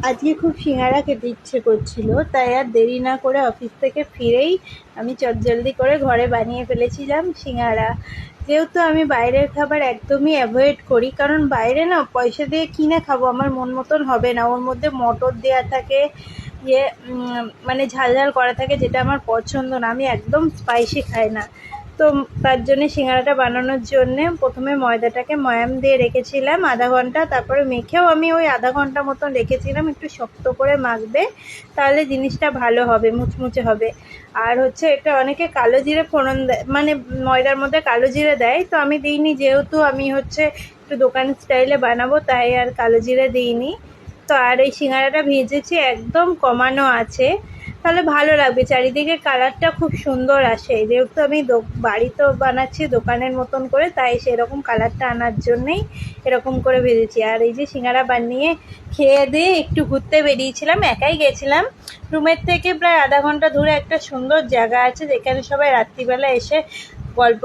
আজকে খুব সিঙ্গারা খেতে ইচ্ছে করছিল, তাই আর দেরি না করে অফিস থেকে ফিরেই আমি চটজলদি করে ঘরে বানিয়ে ফেলেছিলাম সিঙ্গারা। যেহেতু আমি বাইরের খাবার একদমই অ্যাভয়েড করি, কারণ বাইরে না পয়সা দিয়ে কিনে খাবো আমার মন মতন হবে না। ওর মধ্যে মটর দেওয়া থাকে, ইয়ে মানে ঝাল ঝাল করা থাকে, যেটা আমার পছন্দ না। আমি একদম স্পাইসি খাই না। তো তার জন্যে সিঙ্গারাটা বানানোর জন্যে প্রথমে ময়দাটাকে ময়াম দিয়ে রেখেছিলাম আধা ঘন্টা, তারপরে মেখেও আমি ওই আধা ঘন্টা মতন রেখেছিলাম। একটু শক্ত করে মাখবে, তাহলে জিনিসটা ভালো হবে, মুচমুচে হবে। আর হচ্ছে এটা অনেকে কালো জিরে ফোড়ন দেয়, মানে ময়দার মধ্যে কালো জিরে দেয়, তো আমি দিইনি। যেহেতু আমি হচ্ছে একটু দোকানের স্টাইলে বানাবো, তাই আর কালো জিরে দিইনি। তো আর এই সিঙ্গারাটা ভেজেছি একদম কমানো আছে, তাহলে ভালো লাগবে। চারিদিকে কালারটা খুব সুন্দর আসে, যেহেতু আমি বাড়িতেও বানাচ্ছি দোকানের মতন করে, তাই সেরকম কালারটা আনার জন্যেই এরকম করে ভেজেছি। আর এই যে সিঙ্গারা বানিয়ে খেয়ে দিয়ে একটু ঘুরতে বেরিয়েছিলাম, একাই গেছিলাম। রুমের থেকে প্রায় আধা ঘন্টা দূরে একটা সুন্দর জায়গা আছে, যেখানে সবাই রাত্রিবেলা এসে গল্প